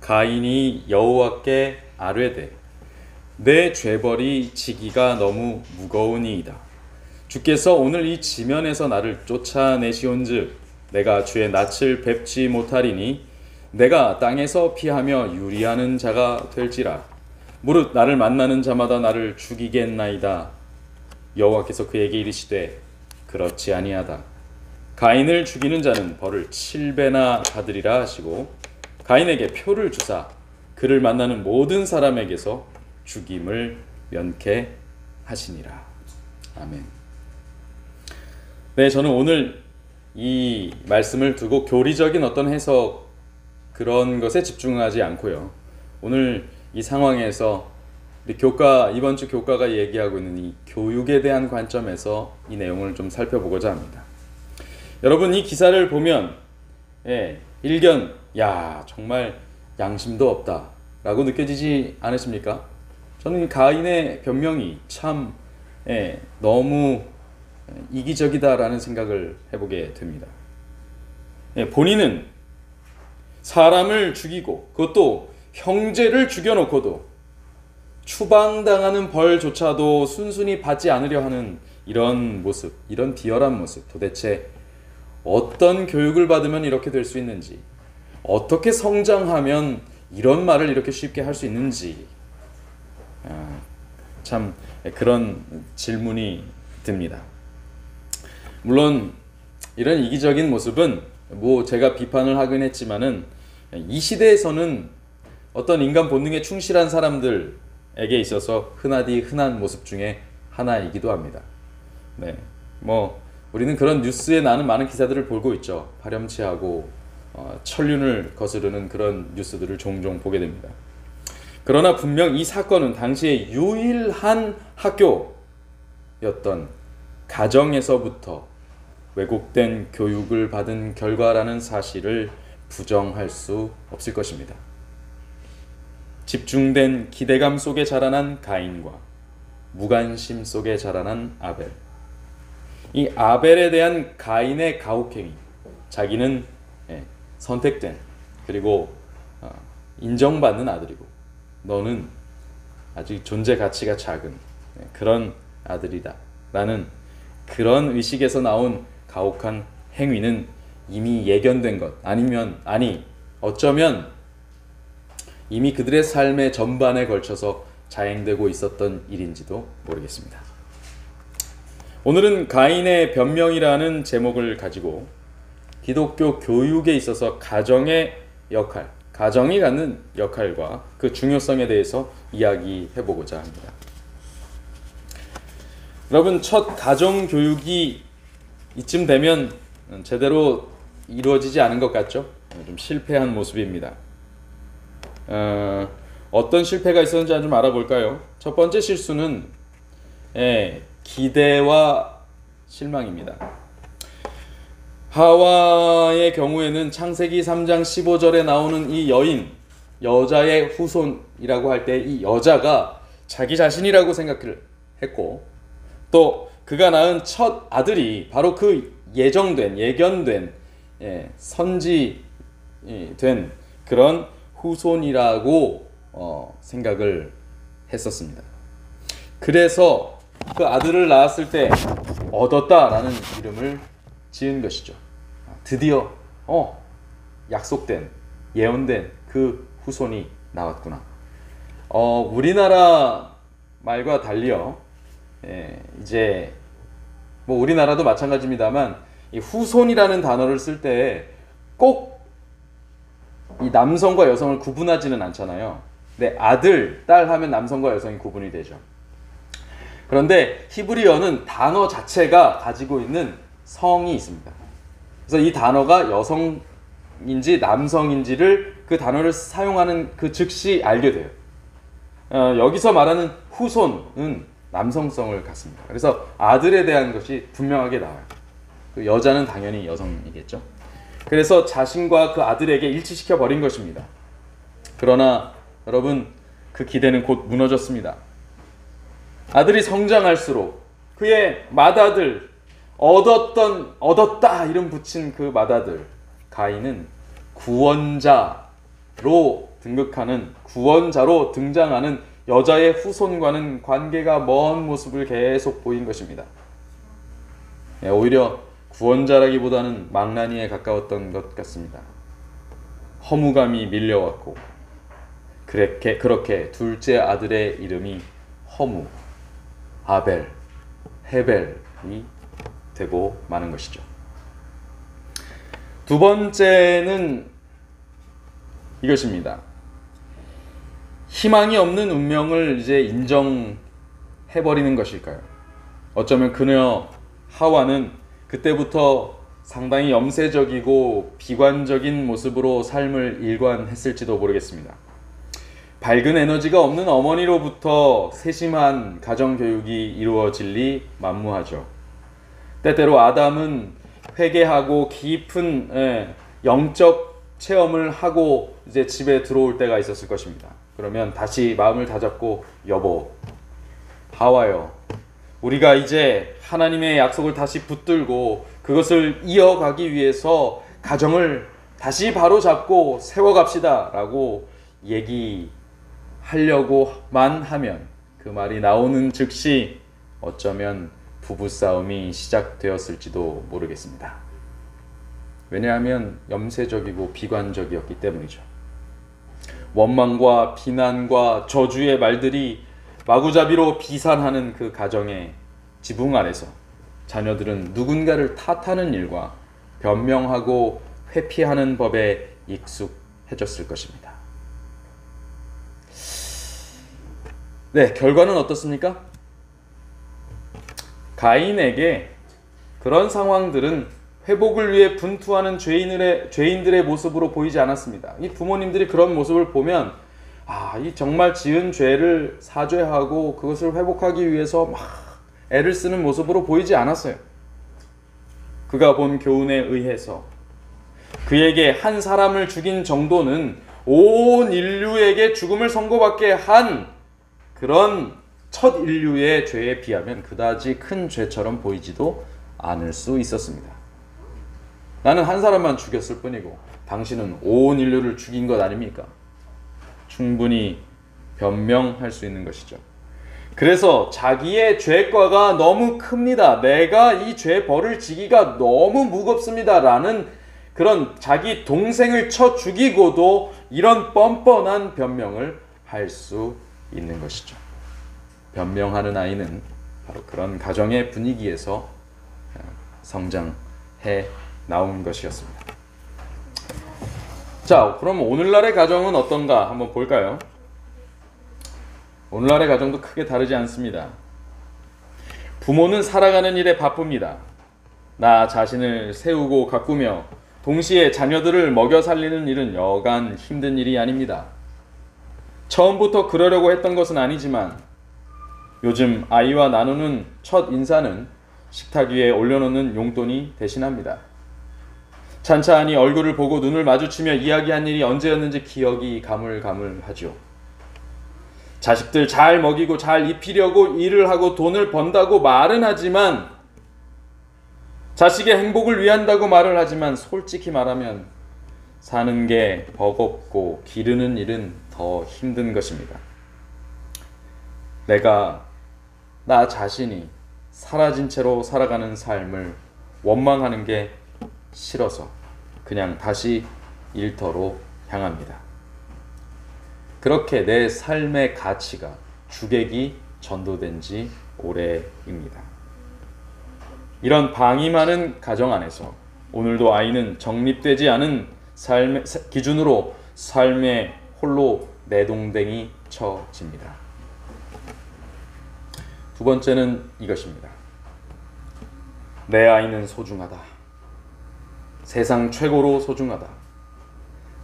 가인이 여호와께 아뢰되 내 죄벌이 지기가 너무 무거우니이다. 주께서 오늘 이 지면에서 나를 쫓아내시온즉 내가 주의 낯을 뵙지 못하리니 내가 땅에서 피하며 유리하는 자가 될지라. 무릇 나를 만나는 자마다 나를 죽이겠나이다. 여호와께서 그에게 이르시되 그렇지 아니하다. 가인을 죽이는 자는 벌을 7배나 받으리라 하시고 가인에게 표를 주사 그를 만나는 모든 사람에게서 죽임을 면케하시니라. 아멘. 네, 저는 오늘 이 말씀을 두고 교리적인 어떤 해석 그런 것에 집중하지 않고요. 오늘 이 상황에서 우리 이번 주 교과가 얘기하고 있는 이 교육에 대한 관점에서 이 내용을 좀 살펴보고자 합니다. 여러분, 이 기사를 보면 일견 정말 양심도 없다 라고 느껴지지 않으십니까? 저는 이 가인의 변명이 참 너무 이기적이다라는 생각을 해보게 됩니다. 본인은 사람을 죽이고 그것도 형제를 죽여놓고도 추방당하는 벌조차도 순순히 받지 않으려 하는 이런 모습, 이런 비열한 모습, 도대체 어떤 교육을 받으면 이렇게 될 수 있는지, 어떻게 성장하면 이런 말을 이렇게 쉽게 할 수 있는지, 참 그런 질문이 듭니다. 물론 이런 이기적인 모습은 제가 비판을 하긴 했지만은 이 시대에서는 어떤 인간 본능에 충실한 사람들에게 있어서 흔한 모습 중에 하나이기도 합니다. 우리는 그런 뉴스에 나는 많은 기사들을 보고 있죠. 파렴치하고 천륜을 거스르는 그런 뉴스들을 종종 보게 됩니다. 그러나 분명 이 사건은 당시의 유일한 학교였던 가정에서부터 왜곡된 교육을 받은 결과라는 사실을 부정할 수 없을 것입니다. 집중된 기대감 속에 자라난 가인과 무관심 속에 자라난 아벨. 이 아벨에 대한 가인의 가혹행위, 자기는 선택된 그리고 인정받는 아들이고 너는 아직 존재 가치가 작은 그런 아들이다 라는 그런 의식에서 나온 가혹한 행위는 이미 예견된 것, 어쩌면 이미 그들의 삶의 전반에 걸쳐서 자행되고 있었던 일인지도 모르겠습니다. 오늘은 가인의 변명이라는 제목을 가지고 기독교 교육에 있어서 가정의 역할, 가정이 갖는 역할과 그 중요성에 대해서 이야기해보고자 합니다. 여러분, 첫 가정 교육이 이쯤 되면 제대로 이루어지지 않은 것 같죠? 좀 실패한 모습입니다. 어떤 실패가 있었는지 좀 알아볼까요? 첫 번째 실수는 기대와 실망입니다. 하와의 경우에는 창세기 3장 15절에 나오는 이 여자의 후손이라고 할 때 이 여자가 자기 자신이라고 생각을 했고 또 그가 낳은 첫 아들이 바로 그 예견된 선지된 그런 후손이라고 생각을 했었습니다. 그래서 그 아들을 낳았을 때 얻었다라는 이름을 지은 것이죠. 드디어 약속된, 예언된 그 후손이 나왔구나. 우리나라 말과 달리요. 이제 우리나라도 마찬가지입니다만 이 후손이라는 단어를 쓸 때 꼭 이 남성과 여성을 구분하지는 않잖아요. 근데 아들, 딸 하면 남성과 여성이 구분이 되죠. 그런데 히브리어는 단어 자체가 가지고 있는 성이 있습니다. 그래서 이 단어가 여성인지 남성인지를 그 단어를 사용하는 그 즉시 알게 돼요. 여기서 말하는 후손은 남성성을 갖습니다. 그래서 아들에 대한 것이 분명하게 나와요. 그 여자는 당연히 여성이겠죠. 그래서 자신과 그 아들에게 일치시켜 버린 것입니다. 그러나 여러분, 그 기대는 곧 무너졌습니다. 아들이 성장할수록 그의 맏아들, 얻었다 이름 붙인 그 맏아들 가인은 구원자로 등극하는 구원자로 등장하는 여자의 후손과는 관계가 먼 모습을 계속 보인 것입니다. 오히려 구원자라기보다는 망나니에 가까웠던 것 같습니다. 허무감이 밀려왔고 그렇게 둘째 아들의 이름이 허무, 아벨, 헤벨이 되고 마는 것이죠. 두 번째는 이것입니다. 희망이 없는 운명을 이제 인정해버리는 것일까요? 어쩌면 그녀 하와는 그때부터 상당히 염세적이고 비관적인 모습으로 삶을 일관했을지도 모르겠습니다. 밝은 에너지가 없는 어머니로부터 세심한 가정교육이 이루어질 리 만무하죠. 때때로 아담은 회개하고 깊은 영적 체험을 하고 이제 집에 들어올 때가 있었을 것입니다. 그러면 다시 마음을 다잡고 여보, 하와요, 우리가 이제 하나님의 약속을 다시 붙들고 그것을 이어가기 위해서 가정을 다시 바로잡고 세워갑시다 라고 얘기하려고만 하면 그 말이 나오는 즉시 어쩌면 부부싸움이 시작되었을지도 모르겠습니다. 왜냐하면 염세적이고 비관적이었기 때문이죠. 원망과 비난과 저주의 말들이 마구잡이로 비산하는 그 가정의 지붕 아래서 자녀들은 누군가를 탓하는 일과 변명하고 회피하는 법에 익숙해졌을 것입니다. 네, 결과는 어떻습니까? 가인에게 그런 상황들은 회복을 위해 분투하는 죄인들의 모습으로 보이지 않았습니다. 이 부모님들이 그런 모습을 보면 이 정말 지은 죄를 사죄하고 그것을 회복하기 위해서 막 애를 쓰는 모습으로 보이지 않았어요. 그가 본 교훈에 의해서 그에게 한 사람을 죽인 정도는 온 인류에게 죽음을 선고받게 한 그런 첫 인류의 죄에 비하면 그다지 큰 죄처럼 보이지도 않을 수 있었습니다. 나는 한 사람만 죽였을 뿐이고 당신은 온 인류를 죽인 것 아닙니까? 충분히 변명할 수 있는 것이죠. 그래서 자기의 죄과가 너무 큽니다. 내가 이 죄 벌을 지기가 너무 무겁습니다. 라는 그런 자기 동생을 쳐 죽이고도 이런 뻔뻔한 변명을 할 수 있는 것이죠. 변명하는 아이는 바로 그런 가정의 분위기에서 성장해 나온 것이었습니다. 자, 그럼 오늘날의 가정은 어떤가 한번 볼까요? 오늘날의 가정도 크게 다르지 않습니다. 부모는 살아가는 일에 바쁩니다. 나 자신을 세우고 가꾸며 동시에 자녀들을 먹여 살리는 일은 여간 힘든 일이 아닙니다. 처음부터 그러려고 했던 것은 아니지만 요즘 아이와 나누는 첫 인사는 식탁 위에 올려놓는 용돈이 대신합니다. 찬찬히 얼굴을 보고 눈을 마주치며 이야기한 일이 언제였는지 기억이 가물가물하죠. 자식들 잘 먹이고 잘 입히려고 일을 하고 돈을 번다고 말은 하지만, 자식의 행복을 위한다고 말을 하지만 솔직히 말하면 사는 게 버겁고 기르는 일은 더 힘든 것입니다. 내가 나 자신이 사라진 채로 살아가는 삶을 원망하는 게 싫어서 그냥 다시 일터로 향합니다. 그렇게 내 삶의 가치가 주객이 전도된 지 오래입니다. 이런 방임하는 가정 안에서 오늘도 아이는 정립되지 않은 삶의 기준으로 삶에 홀로 내동댕이 쳐집니다. 두 번째는 이것입니다. 내 아이는 소중하다. 세상 최고로 소중하다.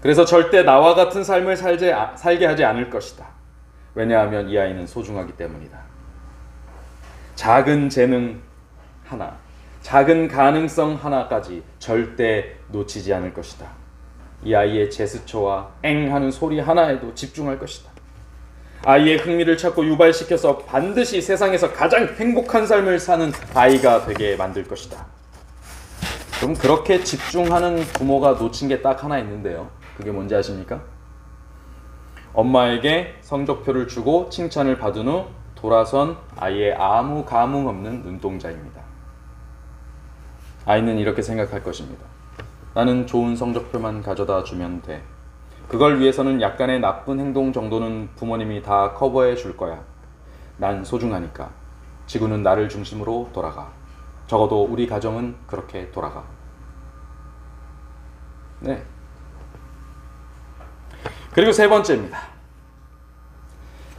그래서 절대 나와 같은 삶을 살게 하지 않을 것이다. 왜냐하면 이 아이는 소중하기 때문이다. 작은 재능 하나, 작은 가능성 하나까지 절대 놓치지 않을 것이다. 이 아이의 제스처와 엥 하는 소리 하나에도 집중할 것이다. 아이의 흥미를 찾고 유발시켜서 반드시 세상에서 가장 행복한 삶을 사는 아이가 되게 만들 것이다. 그럼 그렇게 집중하는 부모가 놓친 게 딱 하나 있는데요. 그게 뭔지 아십니까? 엄마에게 성적표를 주고 칭찬을 받은 후 돌아선 아이의 아무 감흥 없는 눈동자입니다. 아이는 이렇게 생각할 것입니다. 나는 좋은 성적표만 가져다 주면 돼. 그걸 위해서는 약간의 나쁜 행동 정도는 부모님이 다 커버해 줄 거야. 난 소중하니까. 지구는 나를 중심으로 돌아가. 적어도 우리 가정은 그렇게 돌아가. 네. 그리고 세 번째입니다.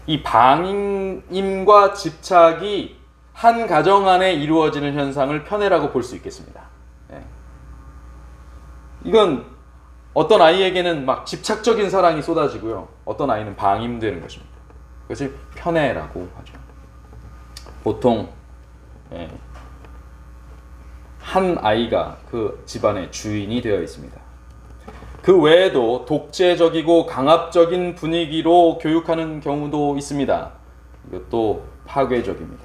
이 방임과 집착이 한 가정 안에 이루어지는 현상을 편애라고 볼 수 있겠습니다. 네. 이건 어떤 아이에게는 막 집착적인 사랑이 쏟아지고요. 어떤 아이는 방임되는 것입니다. 그것을 편애라고 하죠. 보통 한 아이가 그 집안의 주인이 되어 있습니다. 그 외에도 독재적이고 강압적인 분위기로 교육하는 경우도 있습니다. 이것도 파괴적입니다.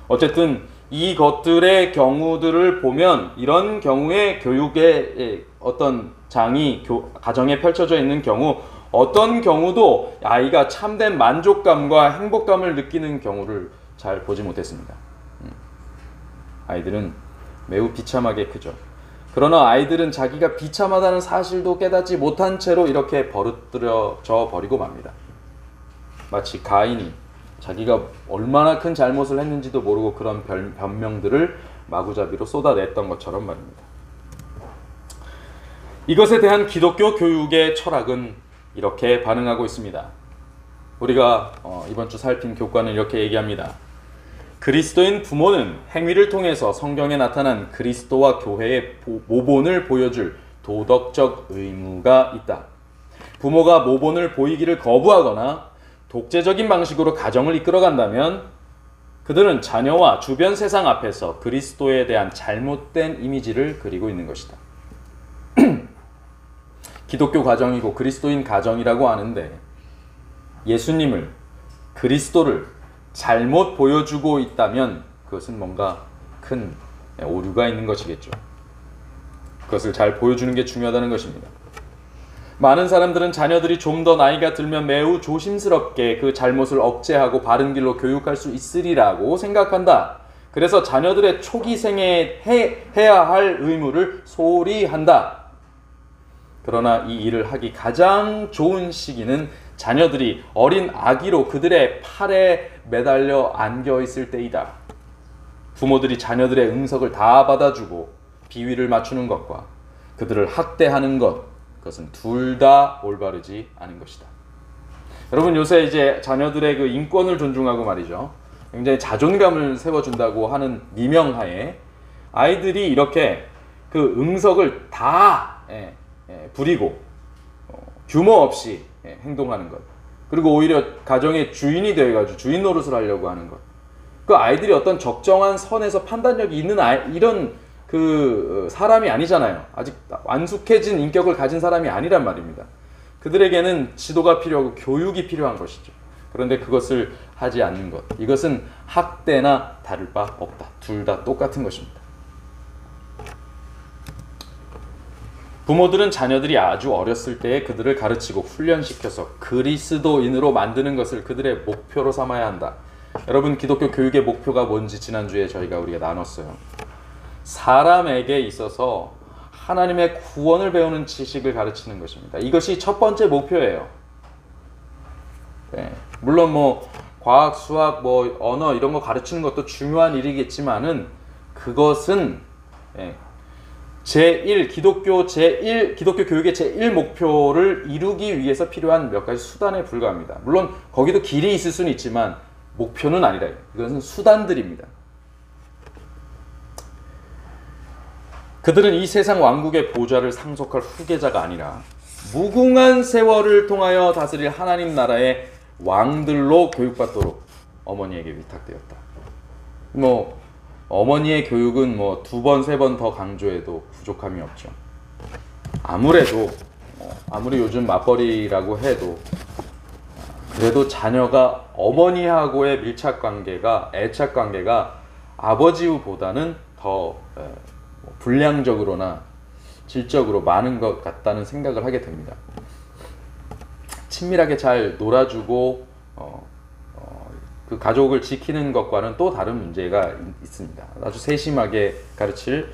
어쨌든 이 것들의 경우들을 보면 이런 경우에 교육의 어떤 장이 가정에 펼쳐져 있는 경우, 어떤 경우도 아이가 참된 만족감과 행복감을 느끼는 경우를 잘 보지 못했습니다. 아이들은 매우 비참하게 크죠. 그러나 아이들은 자기가 비참하다는 사실도 깨닫지 못한 채로 이렇게 버릇들여져 버리고 맙니다. 마치 가인이 자기가 얼마나 큰 잘못을 했는지도 모르고 그런 변명들을 마구잡이로 쏟아냈던 것처럼 말입니다. 이것에 대한 기독교 교육의 철학은 이렇게 반응하고 있습니다. 우리가 이번 주 살핀 교과는 이렇게 얘기합니다. 그리스도인 부모는 행위를 통해서 성경에 나타난 그리스도와 교회의 모본을 보여줄 도덕적 의무가 있다. 부모가 모본을 보이기를 거부하거나 독재적인 방식으로 가정을 이끌어간다면 그들은 자녀와 주변 세상 앞에서 그리스도에 대한 잘못된 이미지를 그리고 있는 것이다. 기독교 가정이고 그리스도인 가정이라고 하는데 예수님을, 그리스도를 잘못 보여주고 있다면 그것은 뭔가 큰 오류가 있는 것이겠죠. 그것을 잘 보여주는 게 중요하다는 것입니다. 많은 사람들은 자녀들이 좀 더 나이가 들면 매우 조심스럽게 그 잘못을 억제하고 바른 길로 교육할 수 있으리라고 생각한다. 그래서 자녀들의 초기 생애에 해야 할 의무를 소홀히 한다. 그러나 이 일을 하기 가장 좋은 시기는 자녀들이 어린 아기로 그들의 팔에 매달려 안겨 있을 때이다. 부모들이 자녀들의 응석을 다 받아주고 비위를 맞추는 것과 그들을 학대하는 것, 그것은 둘 다 올바르지 않은 것이다. 여러분, 요새 이제 자녀들의 그 인권을 존중하고 말이죠, 굉장히 자존감을 세워준다고 하는 미명하에 아이들이 이렇게 그 응석을 다 부리고 규모 없이 행동하는 것, 그리고 오히려 가정의 주인이 되어가지고 주인 노릇을 하려고 하는 것, 그 아이들이 어떤 적정한 선에서 판단력이 있는 이런 그 사람이 아니잖아요. 아직 완숙해진 인격을 가진 사람이 아니란 말입니다. 그들에게는 지도가 필요하고 교육이 필요한 것이죠. 그런데 그것을 하지 않는 것, 이것은 학대나 다를 바 없다. 둘 다 똑같은 것입니다. 부모들은 자녀들이 아주 어렸을 때에 그들을 가르치고 훈련시켜서 그리스도인으로 만드는 것을 그들의 목표로 삼아야 한다. 여러분, 기독교 교육의 목표가 뭔지 지난주에 우리가 나눴어요. 사람에게 있어서 하나님의 구원을 배우는 지식을 가르치는 것입니다. 이것이 첫 번째 목표예요. 물론 과학, 수학, 언어 이런 거 가르치는 것도 중요한 일이겠지만은 그것은 기독교 교육의 제1 목표를 이루기 위해서 필요한 몇 가지 수단에 불과합니다. 물론 거기도 길이 있을 수는 있지만 목표는 아니라 이것은 수단들입니다. 그들은 이 세상 왕국의 보좌를 상속할 후계자가 아니라 무궁한 세월을 통하여 다스릴 하나님 나라의 왕들로 교육받도록 어머니에게 위탁되었다. 어머니의 교육은 2번, 3번 더 강조해도 부족함이 없죠. 아무리 요즘 맞벌이라고 해도 그래도 자녀가 어머니하고의 애착 관계가 아버지보다는 더 분량적으로나 질적으로 많은 것 같다는 생각을 하게 됩니다. 친밀하게 잘 놀아주고 그 가족을 지키는 것과는 또 다른 문제가 있습니다. 아주 세심하게 가르칠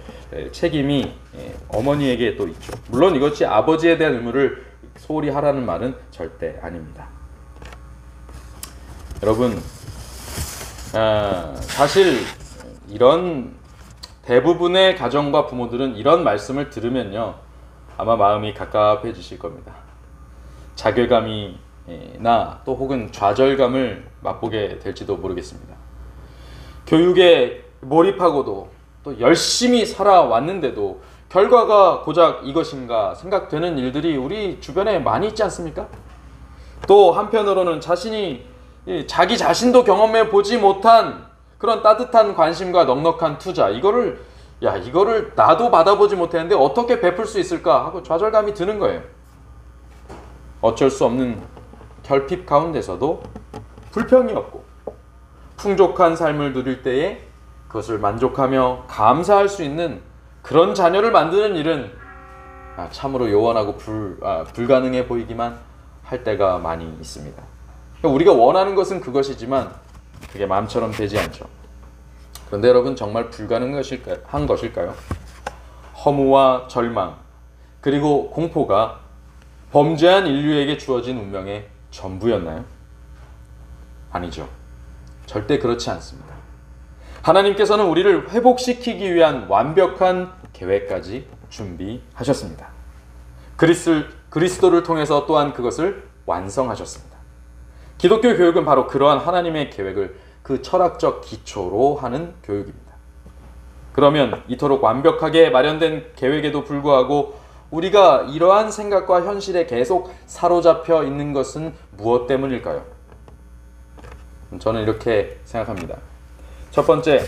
책임이 어머니에게 또 있죠. 물론 이것이 아버지에 대한 의무를 소홀히 하라는 말은 절대 아닙니다. 여러분, 사실 이런 대부분의 가정과 부모들은 이런 말씀을 들으면요, 아마 마음이 갑갑해지실 겁니다. 자괴감이나 또 혹은 좌절감을 맛보게 될지도 모르겠습니다. 교육에 몰입하고도 또 열심히 살아왔는데도 결과가 고작 이것인가 생각되는 일들이 우리 주변에 많이 있지 않습니까? 또 한편으로는 자기 자신도 경험해 보지 못한 그런 따뜻한 관심과 넉넉한 투자, 이거를 나도 받아보지 못했는데 어떻게 베풀 수 있을까 하고 좌절감이 드는 거예요. 어쩔 수 없는 결핍 가운데서도 불평이 없고 풍족한 삶을 누릴 때에 그것을 만족하며 감사할 수 있는 그런 자녀를 만드는 일은 참으로 요원하고 불가능해 보이기만 할 때가 많이 있습니다. 우리가 원하는 것은 그것이지만 그게 마음처럼 되지 않죠. 그런데 여러분, 정말 불가능한 것일까요? 허무와 절망 그리고 공포가 범죄한 인류에게 주어진 운명의 전부였나요? 아니죠. 절대 그렇지 않습니다. 하나님께서는 우리를 회복시키기 위한 완벽한 계획까지 준비하셨습니다. 그리스도를 통해서 또한 그것을 완성하셨습니다. 기독교 교육은 바로 그러한 하나님의 계획을 그 철학적 기초로 하는 교육입니다. 그러면 이토록 완벽하게 마련된 계획에도 불구하고 우리가 이러한 생각과 현실에 계속 사로잡혀 있는 것은 무엇 때문일까요? 저는 이렇게 생각합니다. 첫 번째,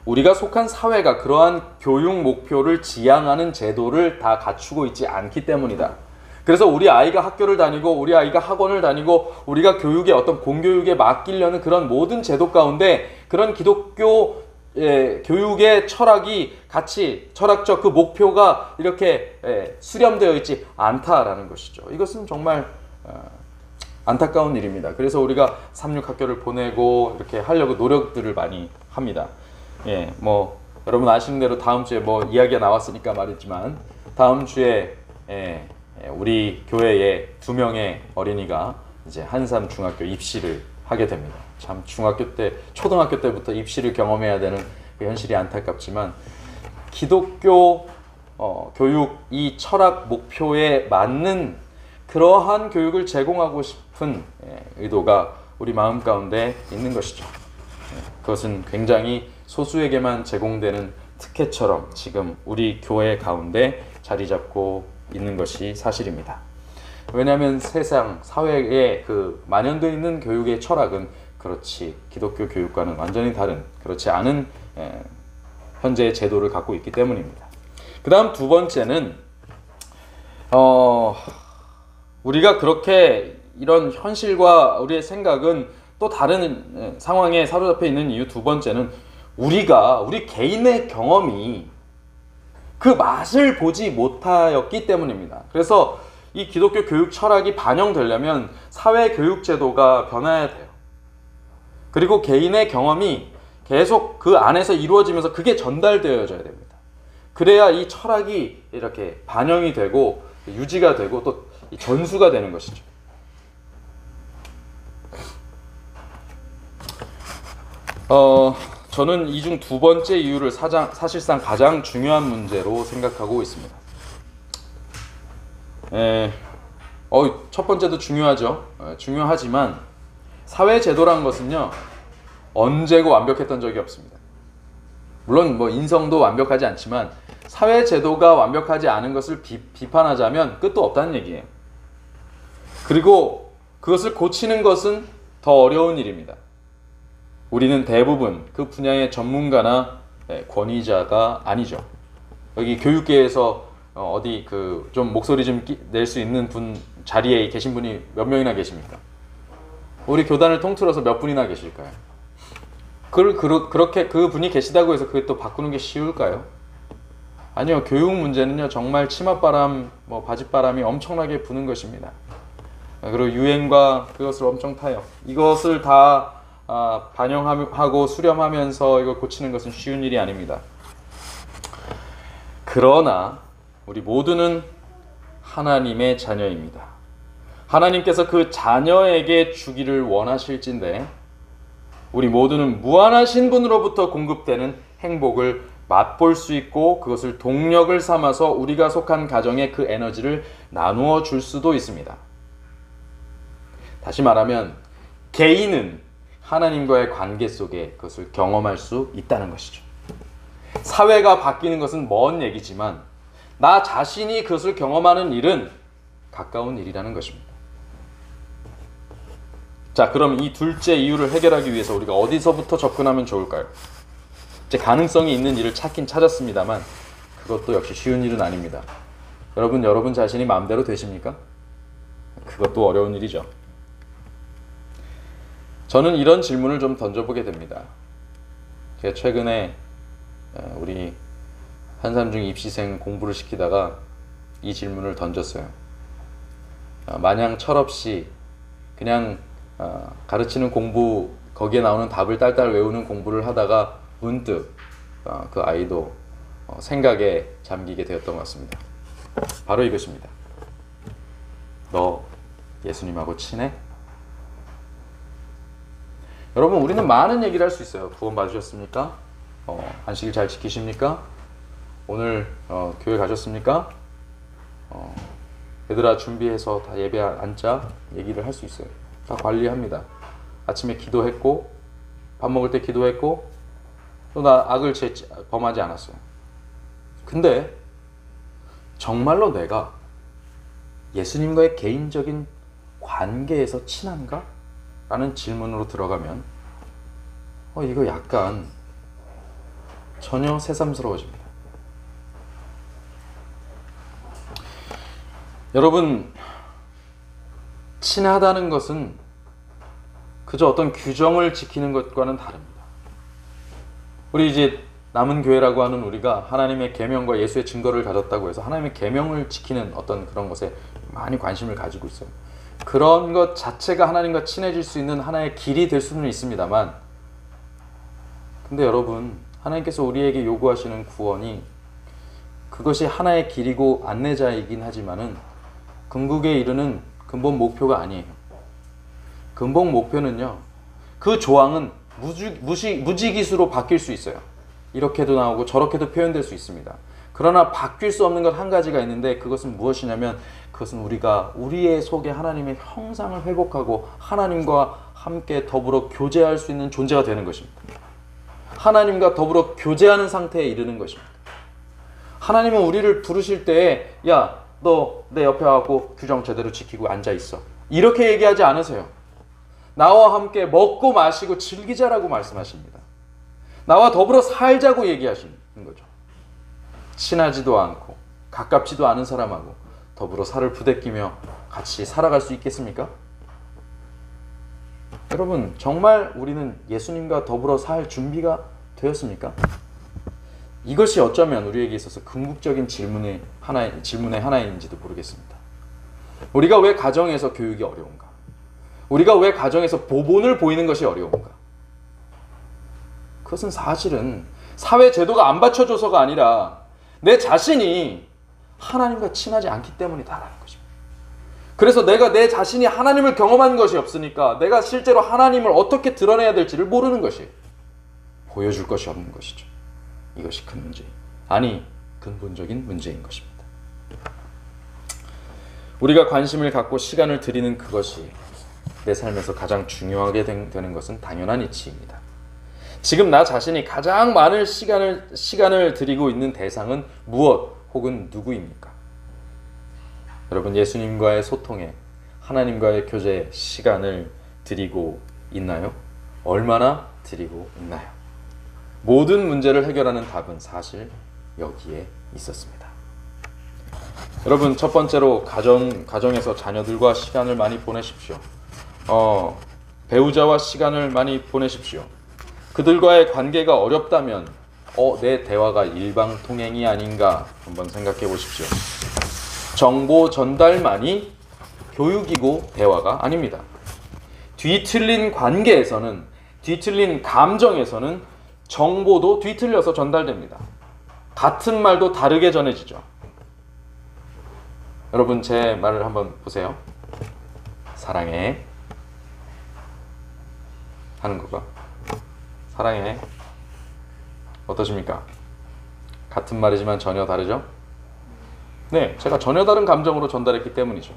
우리가 속한 사회가 그러한 교육 목표를 지향하는 제도를 다 갖추고 있지 않기 때문이다. 그래서 우리 아이가 학교를 다니고 우리 아이가 학원을 다니고 우리가 교육의 어떤 공교육에 맡기려는 그런 모든 제도 가운데 그런 기독교 교육의 철학이 같이 철학적 그 목표가 이렇게 수렴되어 있지 않다라는 것이죠. 이것은 정말 안타까운 일입니다. 그래서 우리가 삼육학교를 보내고 이렇게 하려고 노력들을 많이 합니다. 여러분 아시는 대로 다음 주에 이야기가 나왔으니까 말했지만 다음 주에 우리 교회에 2명의 어린이가 이제 한산 중학교 입시를 하게 됩니다. 참 초등학교 때부터 입시를 경험해야 되는 그 현실이 안타깝지만 기독교 교육 이 철학 목표에 맞는 그러한 교육을 제공하고 싶은 의도가 우리 마음 가운데 있는 것이죠. 그것은 굉장히 소수에게만 제공되는 특혜처럼 지금 우리 교회 가운데 자리 잡고 있는 것이 사실입니다. 왜냐하면 사회에 만연되어 있는 교육의 철학은 기독교 교육과는 완전히 다른 그렇지 않은 현재의 제도를 갖고 있기 때문입니다. 그 다음 두 번째는 우리가 그렇게 이런 현실과 우리의 생각은 또 다른 상황에 사로잡혀 있는 이유 두 번째는 우리 개인의 경험이 그 맛을 보지 못하였기 때문입니다. 그래서 이 기독교 교육 철학이 반영되려면 사회 교육 제도가 변화해야 돼요. 그리고 개인의 경험이 계속 그 안에서 이루어지면서 그게 전달되어져야 됩니다. 그래야 이 철학이 이렇게 반영이 되고 유지가 되고 또 전수가 되는 것이죠. 저는 이 중 두 번째 이유를 사실상 가장 중요한 문제로 생각하고 있습니다. 첫 번째도 중요하죠. 중요하지만 사회제도란 것은요, 언제고 완벽했던 적이 없습니다. 물론 인성도 완벽하지 않지만 사회제도가 완벽하지 않은 것을 비판하자면 끝도 없다는 얘기예요. 그리고 그것을 고치는 것은 더 어려운 일입니다. 우리는 대부분 그 분야의 전문가나 권위자가 아니죠. 여기 교육계에서 어디 좀 목소리 좀 낼 수 있는 자리에 계신 분이 몇 명이나 계십니까? 우리 교단을 통틀어서 몇 분이나 계실까요? 그렇게 그 분이 계시다고 해서 그게 또 바꾸는 게 쉬울까요? 아니요. 교육 문제는요, 정말 치맛바람, 바짓바람이 엄청나게 부는 것입니다. 그리고 유행과 그것을 엄청 타요. 이것을 다 반영하고 수렴하면서 이걸 고치는 것은 쉬운 일이 아닙니다. 그러나 우리 모두는 하나님의 자녀입니다. 하나님께서 그 자녀에게 주기를 원하실진데 우리 모두는 무한하신 분으로부터 공급되는 행복을 맛볼 수 있고 그것을 동력을 삼아서 우리가 속한 가정에 그 에너지를 나누어 줄 수도 있습니다. 다시 말하면 개인은 하나님과의 관계 속에 그것을 경험할 수 있다는 것이죠. 사회가 바뀌는 것은 먼 얘기지만 나 자신이 그것을 경험하는 일은 가까운 일이라는 것입니다. 자, 그럼 이 둘째 이유를 해결하기 위해서 우리가 어디서부터 접근하면 좋을까요? 이제 가능성이 있는 일을 찾긴 찾았습니다만 그것도 역시 쉬운 일은 아닙니다. 여러분 자신이 마음대로 되십니까? 그것도 어려운 일이죠. 저는 이런 질문을 좀 던져보게 됩니다. 제가 최근에 우리 한삼중 입시생 공부를 시키다가 이 질문을 던졌어요. 마냥 철없이 그냥 가르치는 공부, 거기에 나오는 답을 딸딸 외우는 공부를 하다가 문득 그 아이도 생각에 잠기게 되었던 것 같습니다. 바로 이것입니다. 너 예수님하고 친해? 여러분, 우리는 많은 얘기를 할 수 있어요. 구원 받으셨습니까? 안식일 잘 지키십니까? 오늘 교회 가셨습니까? 얘들아 준비해서 다 예배 앉자. 얘기를 할 수 있어요. 다 관리합니다. 아침에 기도했고 밥 먹을 때 기도했고 또 나 악을 범하지 않았어요. 근데 정말로 내가 예수님과의 개인적인 관계에서 친한가? 라는 질문으로 들어가면 이거 약간 전혀 새삼스러워집니다. 여러분, 친하다는 것은 그저 어떤 규정을 지키는 것과는 다릅니다. 우리 이제 남은 교회라고 하는 우리가 하나님의 계명과 예수의 증거를 가졌다고 해서 하나님의 계명을 지키는 어떤 그런 것에 많이 관심을 가지고 있어요. 그런 것 자체가 하나님과 친해질 수 있는 하나의 길이 될 수는 있습니다만, 근데 여러분, 하나님께서 우리에게 요구하시는 구원이 그것이 하나의 길이고 안내자이긴 하지만은 궁극에 이르는 근본 목표가 아니에요. 근본 목표는요, 그 조항은 무지기수로 바뀔 수 있어요. 이렇게도 나오고 저렇게도 표현될 수 있습니다. 그러나 바뀔 수 없는 것 한 가지가 있는데 그것은 무엇이냐면 그것은 우리가 우리의 속에 하나님의 형상을 회복하고 하나님과 함께 더불어 교제할 수 있는 존재가 되는 것입니다. 하나님과 더불어 교제하는 상태에 이르는 것입니다. 하나님은 우리를 부르실 때에 야, 너 내 옆에 와갖고 규정 제대로 지키고 앉아있어. 이렇게 얘기하지 않으세요. 나와 함께 먹고 마시고 즐기자라고 말씀하십니다. 나와 더불어 살자고 얘기하시는 거죠. 친하지도 않고 가깝지도 않은 사람하고 더불어 살을 부대끼며 같이 살아갈 수 있겠습니까? 여러분, 정말 우리는 예수님과 더불어 살 준비가 되었습니까? 이것이 어쩌면 우리에게 있어서 궁극적인 질문의 하나인지도 모르겠습니다. 우리가 왜 가정에서 교육이 어려운가? 우리가 왜 가정에서 보본을 보이는 것이 어려운가? 그것은 사실은 사회 제도가 안 받쳐줘서가 아니라 내 자신이 하나님과 친하지 않기 때문이다라는 것입니다. 그래서 내가 내 자신이 하나님을 경험한 것이 없으니까 내가 실제로 하나님을 어떻게 드러내야 될지를 모르는 것이에요. 보여줄 것이 없는 것이죠. 이것이 큰 문제, 아니 근본적인 문제인 것입니다. 우리가 관심을 갖고 시간을 들이는 그것이 내 삶에서 가장 중요하게 되는 것은 당연한 이치입니다. 지금 나 자신이 가장 많은 시간을 들이고 있는 대상은 무엇 혹은 누구입니까? 여러분, 예수님과의 소통에, 하나님과의 교제에 시간을 들이고 있나요? 얼마나 들이고 있나요? 모든 문제를 해결하는 답은 사실 여기에 있었습니다. 여러분, 첫 번째로 가정에서 자녀들과 시간을 많이 보내십시오. 배우자와 시간을 많이 보내십시오. 그들과의 관계가 어렵다면 내 대화가 일방통행이 아닌가 한번 생각해 보십시오. 정보 전달만이 교육이고 대화가 아닙니다. 뒤틀린 관계에서는, 뒤틀린 감정에서는 정보도 뒤틀려서 전달됩니다. 같은 말도 다르게 전해지죠. 여러분 제 말을 한번 보세요. 사랑해 하는 거가 사랑해 어떠십니까? 같은 말이지만 전혀 다르죠? 네, 제가 전혀 다른 감정으로 전달했기 때문이죠.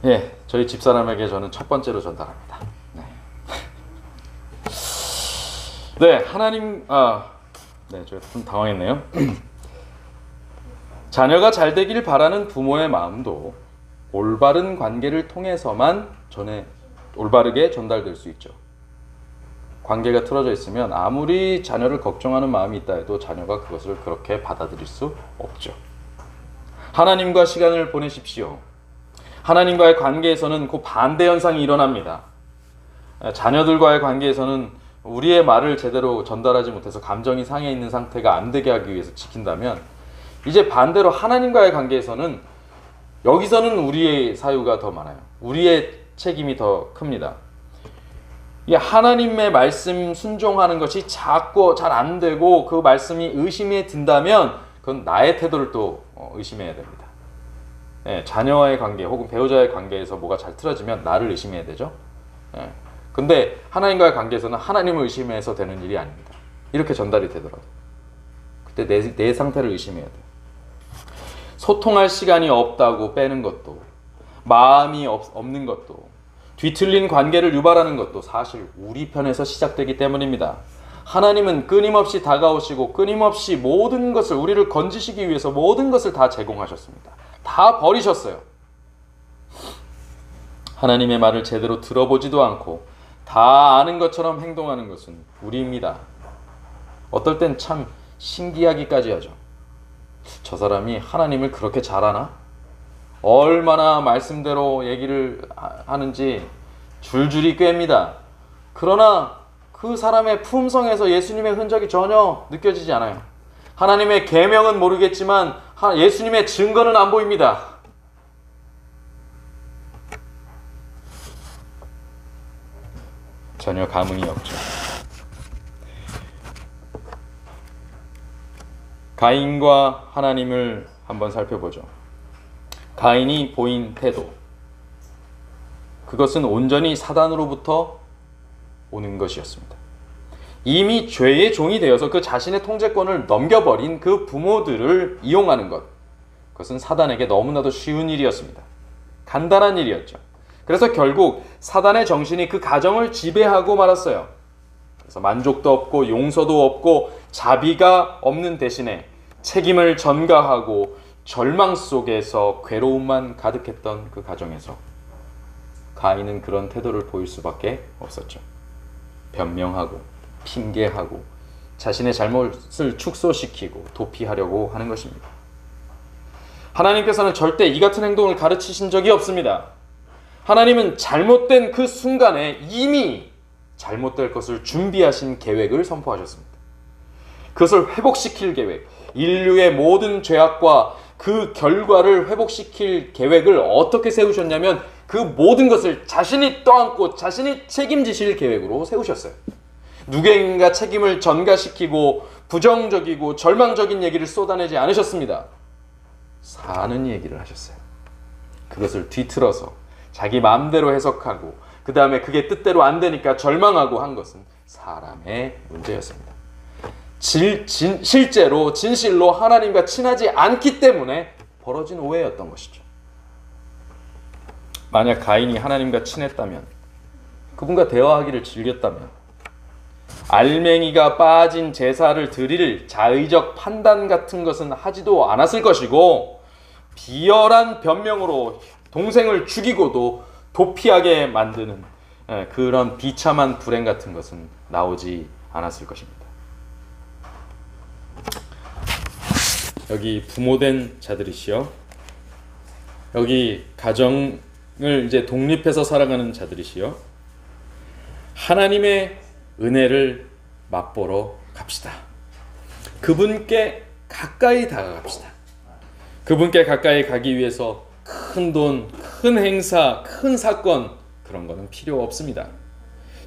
예, 저희 집사람에게 저는 첫 번째로 전달합니다. 네, 네 하나님, 네, 제가 좀 당황했네요. 자녀가 잘 되길 바라는 부모의 마음도 올바른 관계를 통해서만 올바르게 전달될 수 있죠. 관계가 틀어져 있으면 아무리 자녀를 걱정하는 마음이 있다 해도 자녀가 그것을 그렇게 받아들일 수 없죠. 하나님과 시간을 보내십시오. 하나님과의 관계에서는 그 반대 현상이 일어납니다. 자녀들과의 관계에서는 우리의 말을 제대로 전달하지 못해서 감정이 상해 있는 상태가 안 되게 하기 위해서 지킨다면, 이제 반대로 하나님과의 관계에서는 여기서는 우리의 사유가 더 많아요. 우리의 책임이 더 큽니다. 하나님의 말씀 순종하는 것이 자꾸 잘 안 되고 그 말씀이 의심이 든다면 그건 나의 태도를 또 의심해야 됩니다. 네, 자녀와의 관계 혹은 배우자의 관계에서 뭐가 잘 틀어지면 나를 의심해야 되죠. 네. 근데 하나님과의 관계에서는 하나님을 의심해서 되는 일이 아닙니다. 이렇게 전달이 되더라도 그때 내 상태를 의심해야 돼요. 소통할 시간이 없다고 빼는 것도, 마음이 없는 것도, 뒤틀린 관계를 유발하는 것도 사실 우리 편에서 시작되기 때문입니다. 하나님은 끊임없이 다가오시고 끊임없이 모든 것을, 우리를 건지시기 위해서 모든 것을 다 제공하셨습니다. 다 버리셨어요. 하나님의 말을 제대로 들어보지도 않고 다 아는 것처럼 행동하는 것은 우리입니다. 어떨 땐 참 신기하기까지 하죠. 저 사람이 하나님을 그렇게 잘 아나? 얼마나 말씀대로 얘기를 하는지 줄줄이 꿰입니다. 그러나 그 사람의 품성에서 예수님의 흔적이 전혀 느껴지지 않아요. 하나님의 계명은 모르겠지만 예수님의 증거는 안 보입니다. 전혀 감흥이 없죠. 가인과 하나님을 한번 살펴보죠. 가인이 보인 태도, 그것은 온전히 사단으로부터 오는 것이었습니다. 이미 죄의 종이 되어서 그 자신의 통제권을 넘겨버린 그 부모들을 이용하는 것, 그것은 사단에게 너무나도 쉬운 일이었습니다. 간단한 일이었죠. 그래서 결국 사단의 정신이 그 가정을 지배하고 말았어요. 그래서 만족도 없고 용서도 없고 자비가 없는 대신에 책임을 전가하고 절망 속에서 괴로움만 가득했던 그 가정에서 가인은 그런 태도를 보일 수밖에 없었죠. 변명하고 핑계하고 자신의 잘못을 축소시키고 도피하려고 하는 것입니다. 하나님께서는 절대 이 같은 행동을 가르치신 적이 없습니다. 하나님은 잘못된 그 순간에 이미 잘못될 것을 준비하신 계획을 선포하셨습니다. 그것을 회복시킬 계획, 인류의 모든 죄악과 그 결과를 회복시킬 계획을 어떻게 세우셨냐면 그 모든 것을 자신이 떠안고 자신이 책임지실 계획으로 세우셨어요. 누구인가 책임을 전가시키고 부정적이고 절망적인 얘기를 쏟아내지 않으셨습니다. 사는 얘기를 하셨어요. 그것을 뒤틀어서 자기 마음대로 해석하고 그 다음에 그게 뜻대로 안 되니까 절망하고 한 것은 사람의 문제였습니다. 실제로 진실로 하나님과 친하지 않기 때문에 벌어진 오해였던 것이죠. 만약 가인이 하나님과 친했다면, 그분과 대화하기를 즐겼다면, 알맹이가 빠진 제사를 드릴 자의적 판단 같은 것은 하지도 않았을 것이고, 비열한 변명으로 동생을 죽이고도 도피하게 만드는 그런 비참한 불행 같은 것은 나오지 않았을 것입니다. 여기 부모된 자들이시여, 여기 가정을 이제 독립해서 살아가는 자들이시여, 하나님의 은혜를 맛보러 갑시다. 그분께 가까이 다가갑시다. 그분께 가까이 가기 위해서 큰 돈, 큰 행사, 큰 사건 그런 거는 필요 없습니다.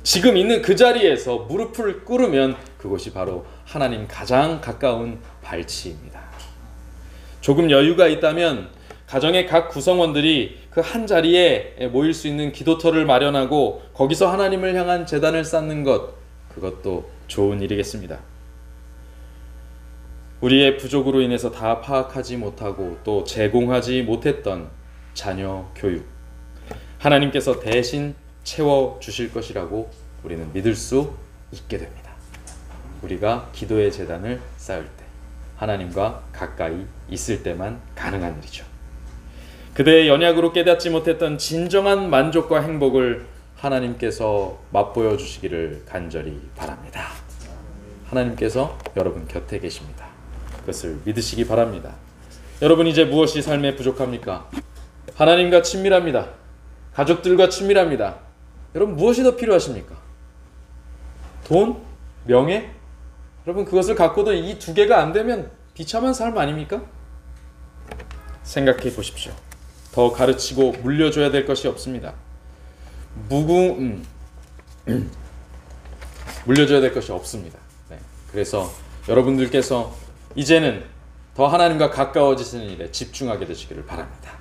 지금 있는 그 자리에서 무릎을 꿇으면 그것이 바로 하나님 가장 가까운 발치입니다. 조금 여유가 있다면 가정의 각 구성원들이 그 한 자리에 모일 수 있는 기도터를 마련하고 거기서 하나님을 향한 제단을 쌓는 것, 그것도 좋은 일이겠습니다. 우리의 부족으로 인해서 다 파악하지 못하고 또 제공하지 못했던 자녀 교육, 하나님께서 대신 채워주실 것이라고 우리는 믿을 수 있게 됩니다. 우리가 기도의 제단을 쌓을 때, 하나님과 가까이 있을 때만 가능한 일이죠. 그대의 연약으로 깨닫지 못했던 진정한 만족과 행복을 하나님께서 맛보여 주시기를 간절히 바랍니다. 하나님께서 여러분 곁에 계십니다. 그것을 믿으시기 바랍니다. 여러분 이제 무엇이 삶에 부족합니까? 하나님과 친밀합니다. 가족들과 친밀합니다. 여러분 무엇이 더 필요하십니까? 돈? 명예? 여러분 그것을 갖고도 이 두 개가 안 되면 비참한 삶 아닙니까? 생각해 보십시오. 더 가르치고 물려줘야 될 것이 없습니다. 물려줘야 될 것이 없습니다. 네. 그래서 여러분들께서 이제는 더 하나님과 가까워지시는 일에 집중하게 되시기를 바랍니다.